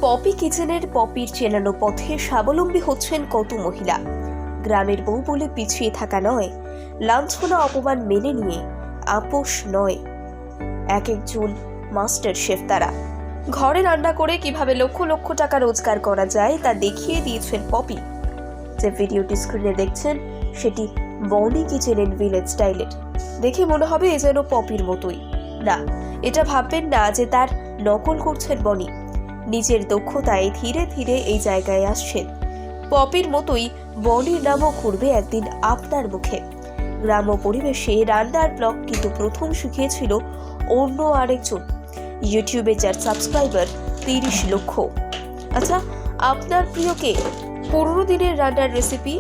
Poppy কিচেনের পপির চেনানো পথে স্বাবলম্বী হচ্ছেন কত মহিলা। গ্রামের বউ বলে পিছিয়ে থাকা নয়, লাঞ্ছনা অপমান মেনে নিয়ে আপোষ নয়, এক একজন মাস্টার শেফ তারা। ঘরে রান্না করে কিভাবে লক্ষ লক্ষ টাকা রোজগার করা যায় তা দেখিয়ে দিয়েছেন পপি। যে ভিডিওটি স্ক্রিনে দেখছেন সেটি বনি কিচেনের ভিলেজ স্টাইলের। দেখে মনে হবে এ যেন পপির মতোই। না, এটা ভাববেন না যে তার নকল করছেন বনি। নিজের দক্ষতায় ধীরে ধীরে এই জায়গায় আসছেন। পপির মতোই বনির নামও ঘুরবে একদিন আপনার মুখে। গ্রাম্য পরিবেশে রান্নার ব্লগ কিন্তু প্রথম শিখিয়েছিল অন্য আরেকজন ইউটিউবে, যার সাবস্ক্রাইবার 30 লক্ষ। আচ্ছা, আপনার প্রিয়কে 15 দিনের রান্নার রেসিপি,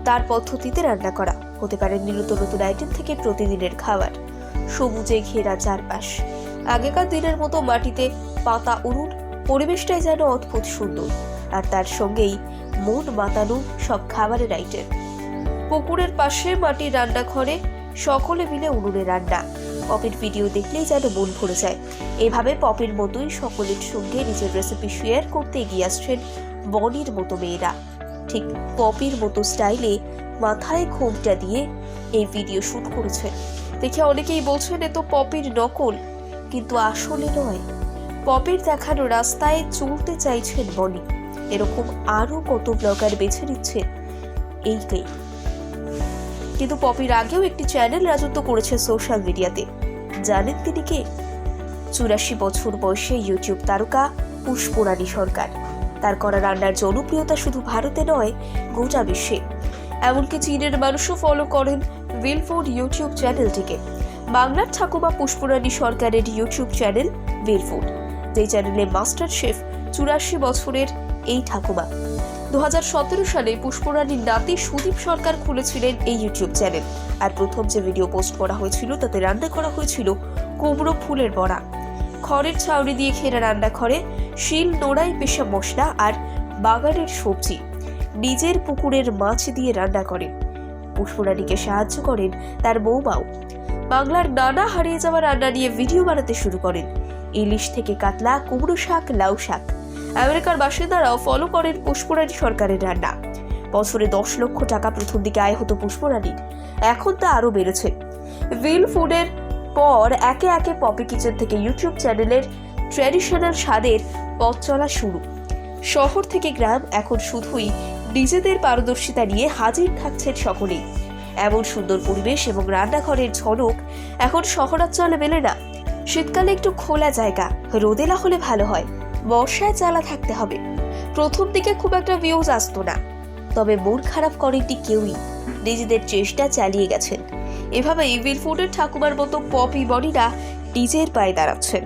তার পদ্ধতিতে রান্না করা, হতে পারে নতুন নতুন আইটেম থেকে প্রতিদিনের খাবার, সবুজে ঘেরা চারপাশ, আগেকার দিনের মতো মাটিতে পাতা উনুন, পরিবেশটাই যেন অদ্ভুত সুন্দর। আর তার সঙ্গেই মন মাতানো সব খাবারের আইটেম। পুকুরের পাশে মাটির রান্নাঘরে সকলে মিলে উনুনে রান্না। পপির ভিডিও দেখলেই যেন মন ভরে যায়। এভাবে পপির মতোই সকলের সঙ্গে নিজের রেসিপি শেয়ার করতে এগিয়ে আসছেন বনির মতো মেয়েরা। ঠিক পপির মতো স্টাইলে মাথায় ঘোমটা দিয়ে এই ভিডিও শুট করেছেন। দেখে অনেকেই বলছেন এ তো পপির নকল, কিন্তু আসলে নয়। পপির দেখানো রাস্তায় চলতে চাইছেন বনি। এরকম আরো কত ব্লগার বেছে নিচ্ছেন এইটাই। কিন্তু পপির আগেও একটি চ্যানেল রাজত্ব করেছে সোশ্যাল মিডিয়াতে। জানেন তিনি কে? 84 বছর বয়সে ইউটিউব তারকা পুষ্পরানী সরকার। তার করা রান্নার জনপ্রিয়তা শুধু ভারতে নয়, গোটা বিশ্বে। এমনকি চীনের মানুষও ফলো করেন ভিলফুড ইউটিউব চ্যানেলটিকে। বাংলার ঠাকুমা পুষ্পরানী সরকারের ইউটিউব চ্যানেল ভিলফুড, যে চ্যানেলে মাস্টার শেফ 84 বছরের এই ঠাকুমা। 2017 সালে পুষ্পরানীর নাতি সুদীপ সরকার খুলেছিলেন এই ইউটিউব চ্যানেল। আর প্রথম যে ভিডিও পোস্ট করা হয়েছিল তাতে রান্না করা হয়েছিল কুমড়ো ফুলের বড়া। খড়ের ছাউনি দিয়ে ঘেরা রান্নাঘরে শিল নোড়ায় পেশা মশলা আর বাগানের সবজি, নিজের পুকুরের মাছ দিয়ে রান্না করেন। পুষ্পরানীকে সাহায্য করেন তার বৌমাও। বাংলার নানা হারিয়ে যাওয়া রান্না নিয়ে ভিডিও বানাতে শুরু করেন। ইলিশ থেকে কাতলা, কুমড়ো শাক, লাউ শাক। আমেরিকার বাসিন্দারাও ফলো করেন পুষ্পরানী সরকারের রান্না। বছরে 10 লক্ষ টাকা প্রথম দিকে আয় হতো পুষ্পরানীর, এখন তা আরো বেড়েছে। ভিল ফুডের পর একে একে পপি কিচেন থেকে ইউটিউব চ্যানেলের ট্র্যাডিশনাল স্বাদের পথ চলা শুরু। শহর থেকে গ্রাম, এখন শুধুই নিজেদের পারদর্শিতা নিয়ে হাজির থাকছেন সকলেই। এমন সুন্দর পরিবেশ এবং রান্নাঘরের ঝলক এখন শহরাঞ্চলে মেলে না। শীতকালে একটু খোলা জায়গা, রোদেলা হলে ভালো হয়। বর্ষায় চালা থাকতে হবে। প্রথম দিকে খুব একটা ভিউজ আসতো না, তবে মন খারাপ করেননি কেউই। নিজেদের চেষ্টা চালিয়ে গেছেন। এভাবেই ভিলফুডের ঠাকুমার মতো পপি বনিরা নিজের পায়ে দাঁড়াচ্ছেন।